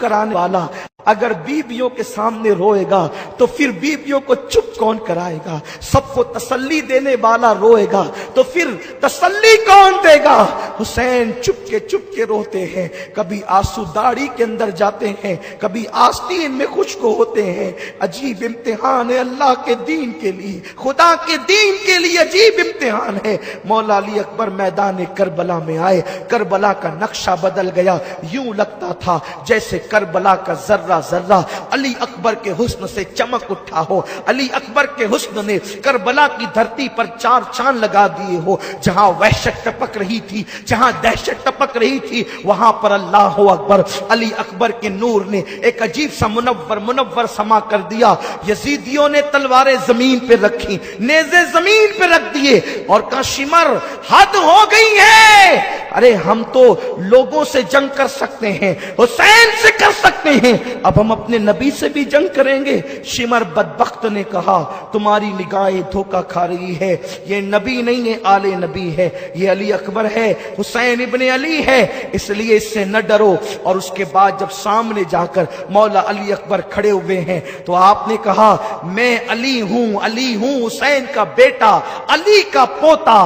कराने वाला अगर बीवियों के सामने रोएगा तो फिर बीवियों को चुप कौन कराएगा? सबको तसल्ली देने वाला रोएगा तो फिर तसल्ली कौन देगा? हुसैन चुपके रोते हैं, कभी आंसू दाढ़ी के अंदर जाते हैं, कभी आस्तीन में खुश्क होते हैं। अजीब इम्तिहान है अल्लाह के दीन के लिए, खुदा के दीन के लिए अजीब इम्तिहान है। मौला अली अकबर मैदान करबला में आए, करबला का नक्शा बदल गया। यूं लगता था जैसे करबला का जर्रा जर्रा अली अकबर के हुस्न से चमक उठा हो। अली अकबर के हुस्न ने करबला की धरती पर चार चांद लगा दिए हो। जहां वहशत टपक रही थी, जहां दहशत टपक रही थी, वहां पर अल्लाह अकबर, अली अकबर के नूर ने एक अजीब सा मुनव्वर समा कर दिया। यजीदियों ने तलवारें जमीन पे रखी, नेज़े जमीन पे रख दिए और कहा शिमर हद हो गई है। अरे हम तो लोगों से जंग कर सकते हैं, हुसैन से कर सकते हैं, अब हम अपने नबी से भी जंग करेंगे। शिमर बदबख्त ने कहा तुम्हारी निगाहें धोखा खा रही है, ये नबी नहीं है, आले नबी है, ये अली अकबर है, हुसैन इब्ने अली है, इसलिए इससे न डरो। और उसके बाद जब सामने जाकर मौला अली अकबर खड़े हुए हैं तो आपने कहा मैं अली हूं, हुसैन का बेटा, अली का पोता,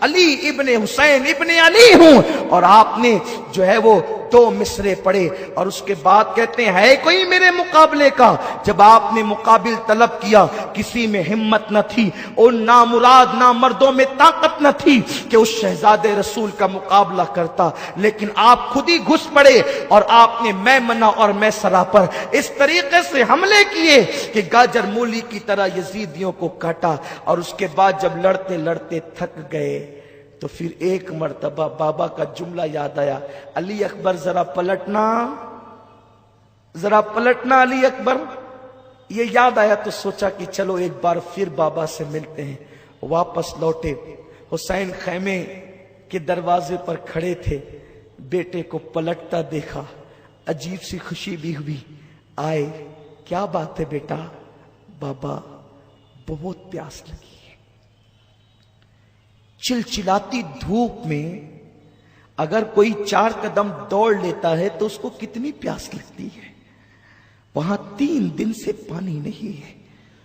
अली इब्ने हुसैन इब्ने अली हूं। और आपने जो है वो दो मिसरे पढ़े और उसके बाद कहते हैं है कोई मेरे मुकाबले का? जब आपने मुकाबिल तलब किया किसी में हिम्मत न थी, और नामुराद ना मर्दों में ताकत न थी कि उस शहजादे रसूल का मुकाबला करता, लेकिन आप खुद ही घुस पड़े और आपने मैमना और मैसरा पर इस तरीके से हमले किए कि गाजर मूली की तरह यजीदियों को काटा। और उसके बाद जब लड़ते लड़ते थक गए तो फिर एक मर्तबा बाबा का जुमला याद आया, अली अकबर जरा पलटना अली अकबर। ये याद आया तो सोचा कि चलो एक बार फिर बाबा से मिलते हैं। वापस लौटे, हुसैन खैमे के दरवाजे पर खड़े थे, बेटे को पलटता देखा, अजीब सी खुशी भी हुई। आए, क्या बात है बेटा? बाबा बहुत प्यास लगी, चिलचिलाती धूप में अगर कोई 4 कदम दौड़ लेता है तो उसको कितनी प्यास लगती है। वहां 3 दिन से पानी नहीं है,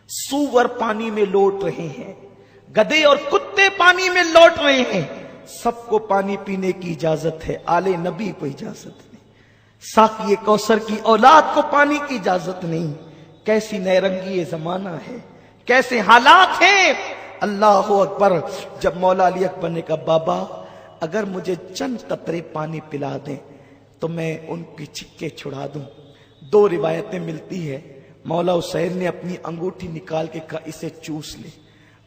सूअर पानी में लौट रहे हैं, गधे और कुत्ते पानी में लौट रहे हैं, सबको पानी पीने की इजाजत है, आले नबी को इजाजत नहीं, साक़ी कौसर की औलाद को पानी की इजाजत नहीं। कैसी नैरंगी ये जमाना है, कैसे हालात हैं। अल्लाह अकबर। जब मौला अली अकबर ने कहा बाबा अगर मुझे चंद कतरे पानी पिला दें तो मैं उनकी छिक्के छुड़ा दूं। 2 रिवायतें मिलती है, मौला हुसैन ने अपनी अंगूठी निकाल के कहा इसे चूस ले।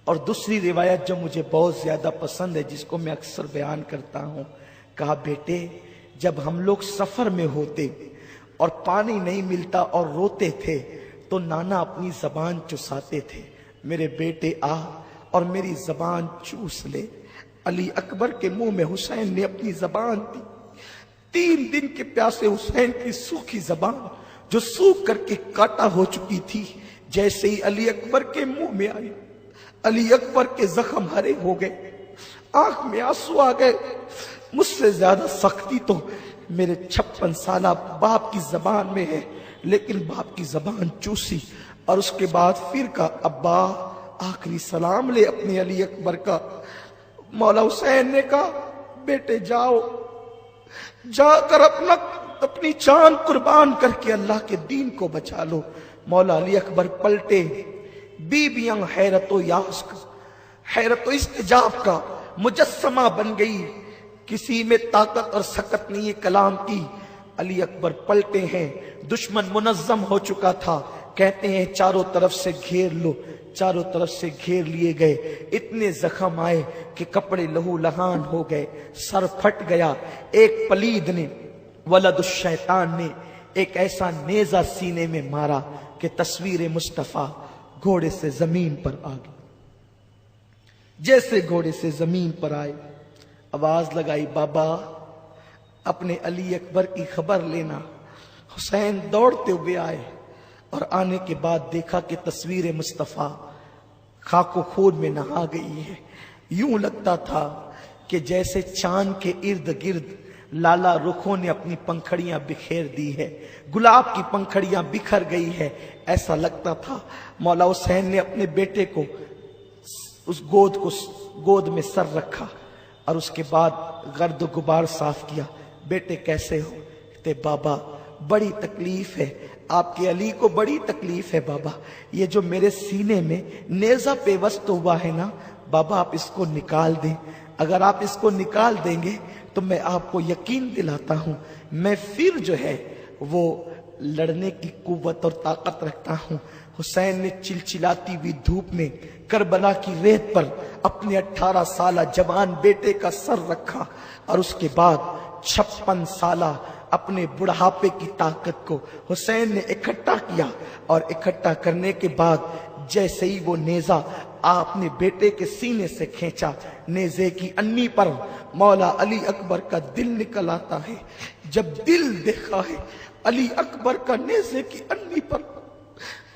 और दूसरी रिवायत जो मुझे बहुत ज्यादा पसंद है, जिसको मैं अक्सर बयान करता हूं, कहा बेटे जब हम लोग सफर में होते और पानी नहीं मिलता और रोते थे तो नाना अपनी जबान चुसाते थे, मेरे बेटे आ और मेरी जबान चूस ले। अली अकबर के मुंह में हुसैन ने अपनी जबान दी। 3 दिन के प्यासे हुसैन की सूखी जबान जो सूख करके काटा हो चुकी थी, जैसे ही अली अकबर के मुंह में आई, अली अकबर के जख्म हरे हो गए, आंख में आंसू आ गए। मुझसे ज्यादा सख्ती तो मेरे 56 साला बाप की जबान में है, लेकिन बाप की जबान चूसी और उसके बाद फिर का अब्बा आखिरी सलाम ले अपने अली अकबर का। मौला हुसैन ने कहा बेटे जाओ, जाकर अपनी जान कुर्बान करके अल्लाह के दीन को बचा लो। मौला अली अकबर पलटे, बीबियां हैरत इस्तिजाब का मुजस्समा बन गई, किसी में ताकत और सकत नहीं है कलाम की। अली अकबर पलटे हैं, दुश्मन मुनज्जम हो चुका था, कहते हैं चारों तरफ से घेर लो। चारों तरफ से घेर लिए गए, इतने जख्म आए कि कपड़े लहू लहान हो गए, सर फट गया। एक पलीद ने, वलदुश शैतान ने एक ऐसा नेजा सीने में मारा कि तस्वीर मुस्तफा घोड़े से जमीन पर आ गई। जैसे घोड़े से जमीन पर आए, आवाज लगाई बाबा अपने अली अकबर की खबर लेना। हुसैन दौड़ते हुए आए और आने के बाद देखा कि तस्वीर मुस्तफा खाको खून में नहा गई है। यूं लगता था कि जैसे चांद के इर्द गिर्द लाला रुखों ने अपनी पंखड़ियां बिखेर दी है, गुलाब की पंखड़ियां बिखर गई है। ऐसा लगता था मौला हुसैन ने अपने बेटे को उस गोद में सर रखा और उसके बाद गर्द गुबार साफ किया। बेटे कैसे हो? कहते बाबा बड़ी तकलीफ है, आपके अली को बड़ी तकलीफ है बाबा। ये जो मेरे सीने में नेज़ा पेवस्त हुआ है ना बाबा, आप इसको निकाल दें। अगर आप इसको निकाल देंगे तो मैं आपको यकीन दिलाता हूं मैं फिर जो है वो लड़ने की कुव्वत और ताकत रखता हूं। हुसैन ने चिलचिलाती हुई धूप में करबला की रेत पर अपने 18 साला जवान बेटे का सर रखा और उसके बाद 56 साला अपने बुढ़ापे की ताकत को हुसैन ने इकट्ठा किया। और इकट्ठा करने के बाद जैसे ही वो नेजा आपने बेटे के सीने से खींचा, नेजे की अन्नी पर मौला अली अकबर का दिल निकल आता है। जब दिल देखा है अली अकबर का नेजे की अन्नी पर,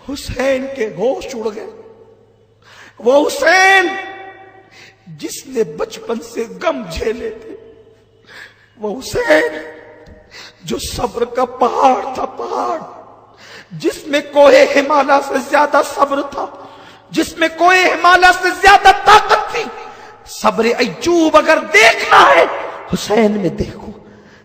हुसैन के होश उड़ गए। वो हुसैन जिसने बचपन से गम झेले थे, वो हुसैन जो सब्र का पहाड़ था, पहाड़ जिसमें कोहे हिमालय से ज्यादा सब्र था, जिसमें कोहे हिमालय से ज्यादा ताकत थी। सब्र अय्यूब अगर देखना है हुसैन में देखो,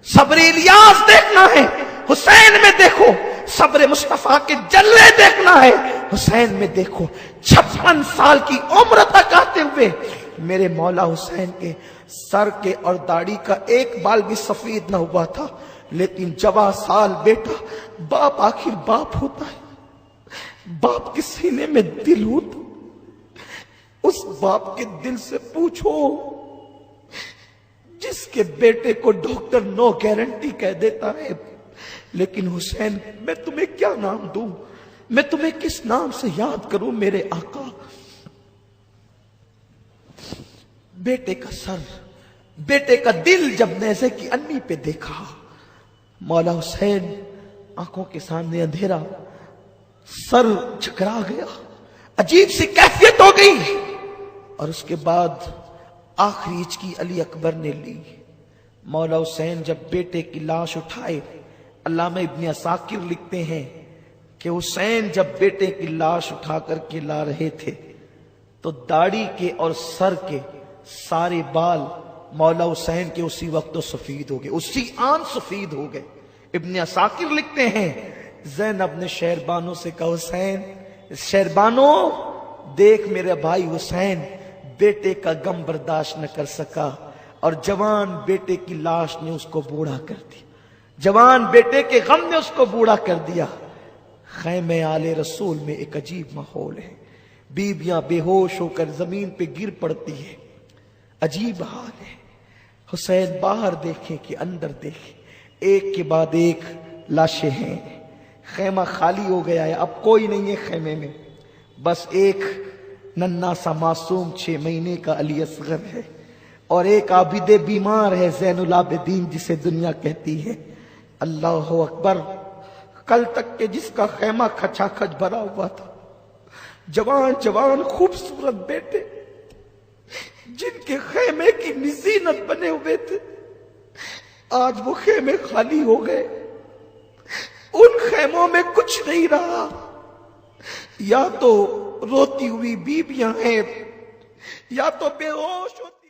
सब्र इलियास देखना है हुसैन में देखो, सब्र मुस्तफा के जल्ले देखना है हुसैन में देखो। 56 साल की उम्र तक आते हुए मेरे मौला हुसैन के सर के और दाढ़ी का एक बाल भी सफेद न हुआ था। लेकिन जवां साल बेटा, बाप आखिर बाप होता है, बाप के सीने में दिल होता। उस बाप के दिल से पूछो जिसके बेटे को डॉक्टर नो गारंटी कह देता है। लेकिन हुसैन मैं तुम्हें क्या नाम दूं, मैं तुम्हें किस नाम से याद करूं मेरे आका। बेटे का सर, बेटे का दिल जब नेज़े की अन्नी पे देखा, मौला हुसैन आंखों के सामने अंधेरा, सर चकरा गया, अजीब सी कैफियत हो गई। और उसके बाद आखिरी हिचकी अली अकबर ने ली। मौला हुसैन जब बेटे की लाश उठाए, अल्लामा इब्न असाकिर लिखते हैं कि हुसैन जब बेटे की लाश उठा करके ला रहे थे तो दाढ़ी के और सर के सारे बाल मौला हुसैन के उसी वक्त तो सफेद हो गए, उसी आन सफेद हो गए। इब्न असाकिर लिखते हैं ज़ैनब ने शेरबानो से कहा, हुसैन शेरबानो देख मेरे भाई हुसैन बेटे का गम बर्दाश्त न कर सका और जवान बेटे की लाश ने उसको बूढ़ा कर दिया, जवान बेटे के गम ने उसको बूढ़ा कर दिया। खैमे आले रसूल में एक अजीब माहौल है, बीबियां बेहोश होकर जमीन पे गिर पड़ती है, अजीब हाल है। हुसैन बाहर देखे कि अंदर देखे, एक के बाद एक लाशें हैं, खैमा खाली हो गया है, अब कोई नहीं है खैमे में, बस एक नन्ना सा मासूम 6 महीने का अली असगर है और एक आबिदे बीमार है ज़ैनुल आबिदीन जिसे दुनिया कहती है। अल्लाह अकबर, कल तक के जिसका खैमा खचाखच भरा हुआ था, जवान जवान खूबसूरत बेटे जिनके खेमे की निज़ीनत बने हुए थे, आज वो खेमे खाली हो गए, उन खेमों में कुछ नहीं रहा। या तो रोती हुई बीबियां हैं या तो बेहोश होती